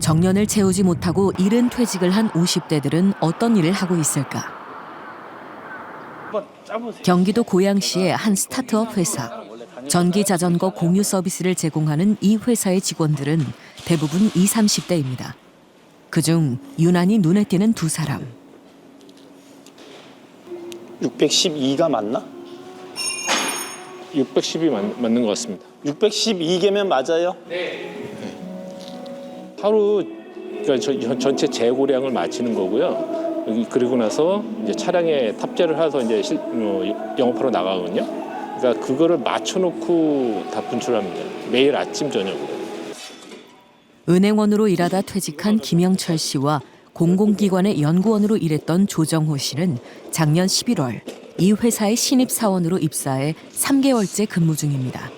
정년을 채우지 못하고 이른 퇴직을 한 50대들은 어떤 일을 하고 있을까? 경기도 고양시의 한 스타트업 회사. 전기 자전거 공유 서비스를 제공하는 이 회사의 직원들은 대부분 20, 30대입니다. 그중 유난히 눈에 띄는 두 사람. 612가 맞나? 610이 맞는 것 같습니다. 612개면 맞아요? 하루 그러니까 전체 재고량을 마치는 거고요. 그리고 나서 이제 차량에 탑재를 해서 이제 영업하러 나가거든요. 그러니까 그거를 맞춰놓고 다 분출합니다. 매일 아침 저녁으로. 은행원으로 일하다 퇴직한 김영철 씨와 공공기관의 연구원으로 일했던 조정호 씨는 작년 11월 이 회사의 신입사원으로 입사해 3개월째 근무 중입니다.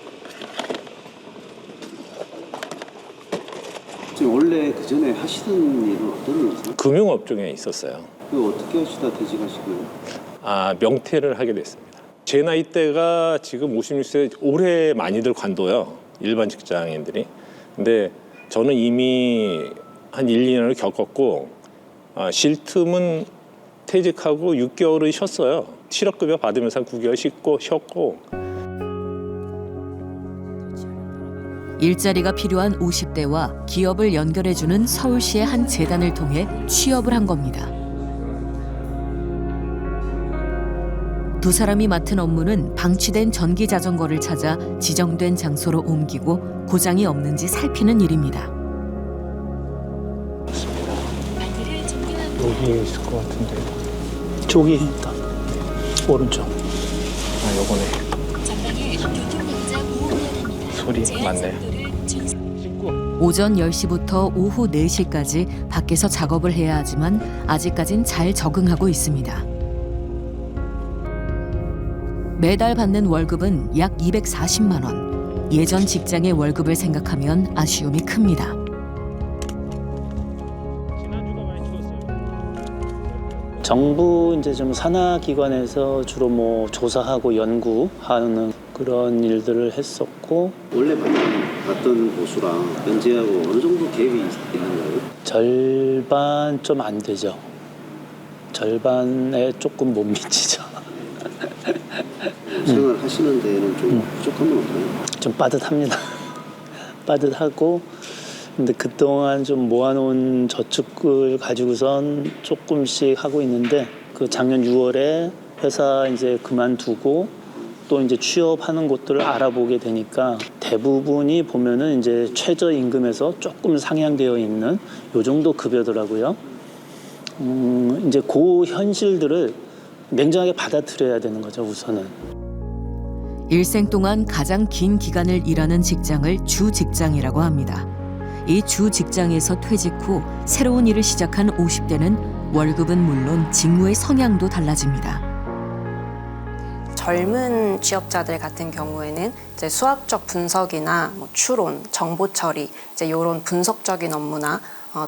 원래 그 전에 하시던 일은 어떤 일이세요? 금융업종에 있었어요. 어떻게 하시다 퇴직하시고요? 명퇴를 하게 됐습니다. 제 나이대가 지금 56세 올해 많이들 관둬요. 일반 직장인들이. 근데 저는 이미 한 1, 2년을 겪었고 쉴 틈은 퇴직하고 6개월을 쉬었어요. 실업급여 받으면서 한 9개월 쉬었고. 일자리가 필요한 50대와 기업을 연결해주는 서울시의 한 재단을 통해 취업을 한 겁니다. 두 사람이 맡은 업무는 방치된 전기 자전거를 찾아 지정된 장소로 옮기고 고장이 없는지 살피는 일입니다. 여기 있을 것 같은데. 저기 있다. 오른쪽. 요거네. 소리 맞네. 오전 10시부터 오후 4시까지 밖에서 작업을 해야 하지만 아직까진 잘 적응하고 있습니다. 매달 받는 월급은 약 240만 원. 예전 직장의 월급을 생각하면 아쉬움이 큽니다. 정부 이제 좀 산하기관에서 주로 뭐 조사하고 연구하는 그런 일들을 했었고 원래 받던 보수랑 현재하고 어느 정도 갭이 있는 거예요? 절반 좀 안 되죠. 절반에 조금 못 미치죠. 생활하시는 데는 좀 부족한 건 없나요? 좀 빠듯합니다. 빠듯하고 근데 그동안 좀 모아놓은 저축을 가지고선 조금씩 하고 있는데 그 작년 6월에 회사 이제 그만두고 또 이제 취업하는 곳들을 알아보게 되니까 대부분이 보면은 이제 최저임금에서 조금 상향되어 있는 요 정도 급여더라고요. 이제 그 현실들을 냉정하게 받아들여야 되는 거죠, 우선은. 일생 동안 가장 긴 기간을 일하는 직장을 주 직장이라고 합니다. 이 주 직장에서 퇴직 후 새로운 일을 시작한 50대는 월급은 물론 직무의 성향도 달라집니다. 젊은 취업자들 같은 경우에는 이제 수학적 분석이나 뭐 추론, 정보 처리, 이제 이런 분석적인 업무나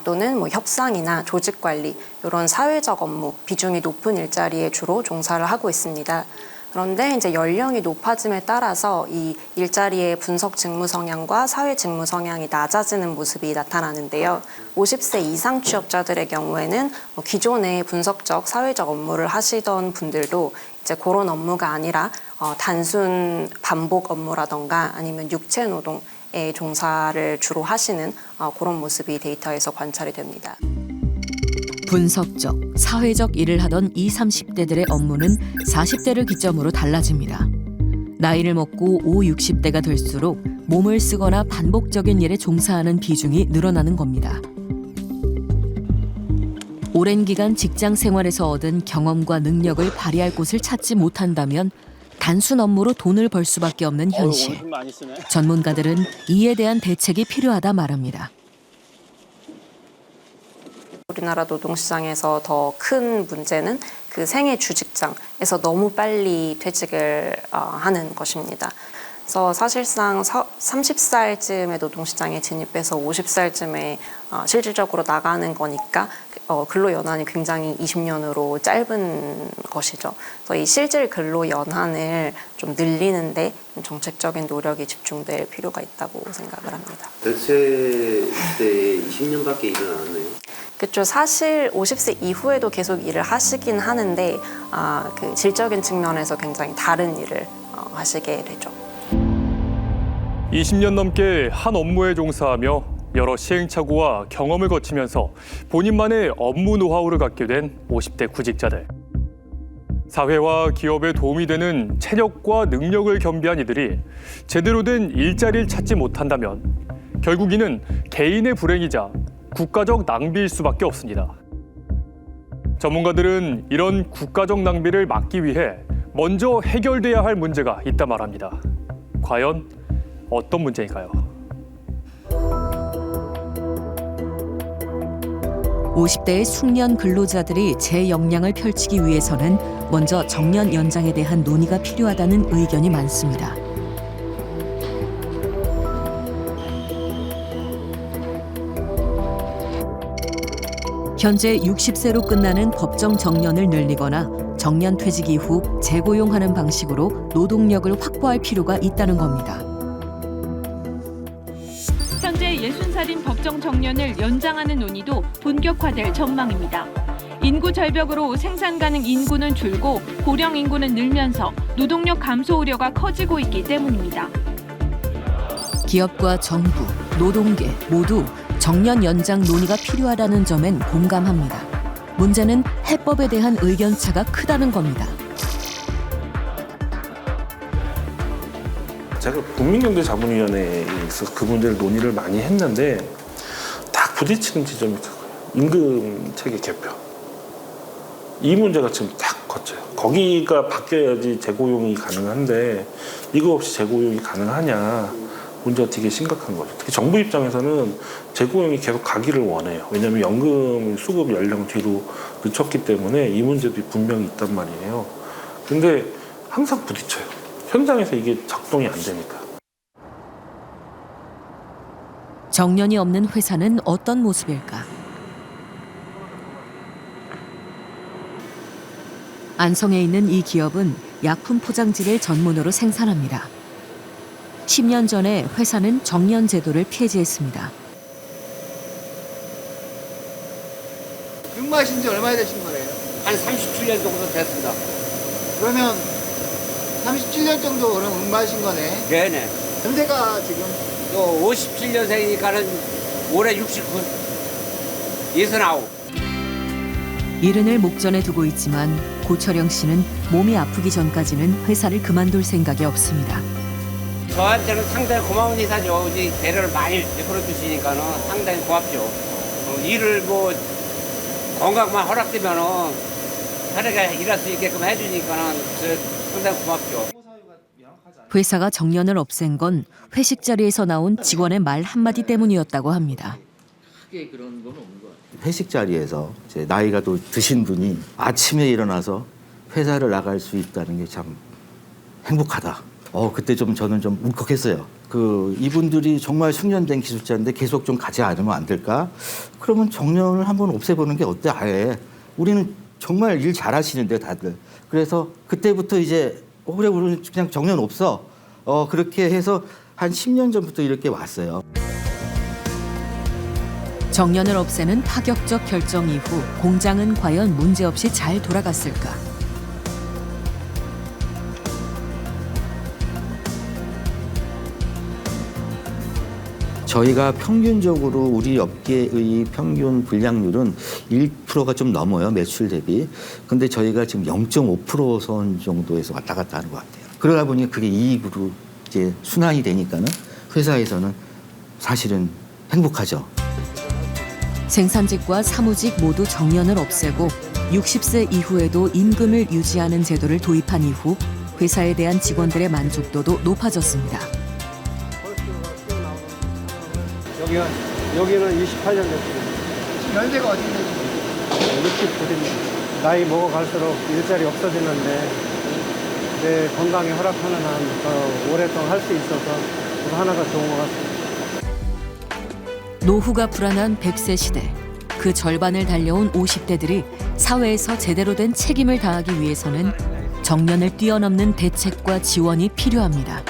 또는 뭐 협상이나 조직 관리 이런 사회적 업무 비중이 높은 일자리에 주로 종사를 하고 있습니다. 그런데 이제 연령이 높아짐에 따라서 이 일자리의 분석 직무 성향과 사회 직무 성향이 낮아지는 모습이 나타나는데요. 50세 이상 취업자들의 경우에는 기존의 분석적, 사회적 업무를 하시던 분들도 이제 그런 업무가 아니라 단순 반복 업무라던가 아니면 육체 노동에 종사를 주로 하시는 그런 모습이 데이터에서 관찰이 됩니다. 분석적, 사회적 일을 하던 20, 30대들의 업무는 40대를 기점으로 달라집니다. 나이를 먹고 5, 60대가 될수록 몸을 쓰거나 반복적인 일에 종사하는 비중이 늘어나는 겁니다. 오랜 기간 직장 생활에서 얻은 경험과 능력을 발휘할 곳을 찾지 못한다면 단순 업무로 돈을 벌 수밖에 없는 현실. 전문가들은 이에 대한 대책이 필요하다 말합니다. 우리나라 노동시장에서 더 큰 문제는 그 생애 주직장에서 너무 빨리 퇴직을 하는 것입니다. 그래서 사실상 30살쯤에 노동시장에 진입해서 50살쯤에 실질적으로 나가는 거니까 근로 연한이 굉장히 20년으로 짧은 것이죠. 그래서 이 실질 근로 연한을 좀 늘리는데 정책적인 노력이 집중될 필요가 있다고 생각을 합니다. 백세 때 20년밖에 일을 안 했네요. 그렇죠. 사실 50세 이후에도 계속 일을 하시긴 하는데 그 질적인 측면에서 굉장히 다른 일을 하시게 되죠. 20년 넘게 한 업무에 종사하며 여러 시행착오와 경험을 거치면서 본인만의 업무 노하우를 갖게 된 50대 구직자들. 사회와 기업에 도움이 되는 체력과 능력을 겸비한 이들이 제대로 된 일자리를 찾지 못한다면 결국 이는 개인의 불행이자 국가적 낭비일 수밖에 없습니다. 전문가들은 이런 국가적 낭비를 막기 위해 먼저 해결돼야 할 문제가 있다 말합니다. 과연 어떤 문제일까요? 50대의 숙련 근로자들이 제 역량을 펼치기 위해서는 먼저 정년 연장에 대한 논의가 필요하다는 의견이 많습니다. 현재 60세로 끝나는 법정 정년을 늘리거나 정년 퇴직 이후 재고용하는 방식으로 노동력을 확보할 필요가 있다는 겁니다. 현재 60살인 법정 정년을 연장하는 논의도 본격화될 전망입니다. 인구 절벽으로 생산 가능 인구는 줄고 고령 인구는 늘면서 노동력 감소 우려가 커지고 있기 때문입니다. 기업과 정부, 노동계 모두 정년 연장 논의가 필요하다는 점엔 공감합니다. 문제는 해법에 대한 의견차가 크다는 겁니다. 제가 국민경제자문위원회에 있어서 그 문제를 논의를 많이 했는데 딱 부딪히는 지점이 그거예요. 임금 체계 개편. 이 문제가 지금 딱 걷져요. 거기가 바뀌어야지 재고용이 가능한데 이거 없이 재고용이 가능하냐. 문제가 되게 심각한 거죠. 특히 정부 입장에서는 재고용이 계속 가기를 원해요. 왜냐하면 연금 수급 연령 뒤로 늦췄기 때문에 이 문제도 분명히 있단 말이에요. 근데 항상 부딪혀요. 현장에서 이게 작동이 안 되니까. 정년이 없는 회사는 어떤 모습일까? 안성에 있는 이 기업은 약품 포장지를 전문으로 생산합니다. 10년 전에 회사는 정년 제도를 폐지했습니다. 근무하신 지 얼마나 되신 거예요? 한 37년 정도 됐습니다. 그러면 37년 정도 그럼 근무하신 거네? 네네. 연세가 지금 또 57년생이니까는 올해 69, 69. 일흔을 목전에 두고 있지만 고철영 씨는 몸이 아프기 전까지는 회사를 그만둘 생각이 없습니다. 저한테는 상당히 고마운 회사죠. 이제 배려를 많이 베풀어 주시니까는 상당히 고맙죠. 일을 뭐 건강만 허락되면은 편하게 일할 수 있게끔 해주니까는 상당히 고맙죠. 회사가 정년을 없앤 건 회식 자리에서 나온 직원의 말 한마디 때문이었다고 합니다. 회식 자리에서 이제 나이가 또 드신 분이 아침에 일어나서 회사를 나갈 수 있다는 게 참 행복하다. 그때 저는 좀 울컥했어요. 이분들이 정말 숙련된 기술자인데 계속 좀 가지 않으면 안 될까? 그러면 정년을 한번 없애보는 게 어때? 아예 우리는 정말 일 잘하시는데 다들. 그래서 그때부터 이제 그래 우리는 그냥 정년 없어. 그렇게 해서 한 10년 전부터 이렇게 왔어요. 정년을 없애는 파격적 결정 이후 공장은 과연 문제없이 잘 돌아갔을까? 저희가 평균적으로 우리 업계의 평균 불량률은 1%가 좀 넘어요, 매출 대비. 근데 저희가 지금 0.5% 선 정도에서 왔다 갔다 하는 것 같아요. 그러다 보니 그게 이익으로 이제 순환이 되니까는 회사에서는 사실은 행복하죠. 생산직과 사무직 모두 정년을 없애고 60세 이후에도 임금을 유지하는 제도를 도입한 이후 회사에 대한 직원들의 만족도도 높아졌습니다. 여기는 28년 됐습니다. 지금 연세가 어떻게 되시나요? 69입니다. 나이 먹어갈수록 일자리 없어지는데 내 건강이 허락하는 한 더 오랫동안 할 수 있어서 그거 하나가 좋은 것 같습니다. 노후가 불안한 100세 시대. 그 절반을 달려온 50대들이 사회에서 제대로 된 책임을 다하기 위해서는 정년을 뛰어넘는 대책과 지원이 필요합니다.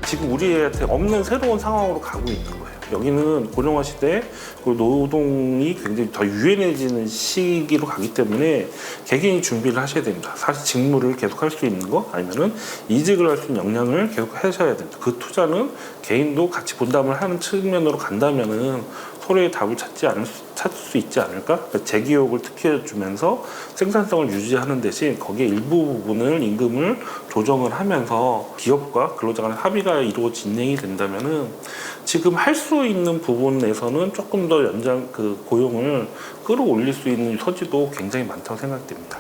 지금 우리한테 없는 새로운 상황으로 가고 있는 거예요. 여기는 고령화 시대, 그리고 노동이 굉장히 더 유연해지는 시기로 가기 때문에 개개인이 준비를 하셔야 됩니다. 사실 직무를 계속 할 수 있는 거 아니면은 이직을 할 수 있는 역량을 계속 하셔야 됩니다. 그 투자는 개인도 같이 분담을 하는 측면으로 간다면은 서로의 답을 찾을 수 있지 않을까? 그러니까 재기업을 특혜주면서 생산성을 유지하는 대신 거기에 일부 부분을 임금을 조정을 하면서 기업과 근로자 간의 합의가 진행이 된다면은 지금 할 수 있는 부분에서는 조금 더 고용을 끌어올릴 수 있는 소지도 굉장히 많다고 생각됩니다.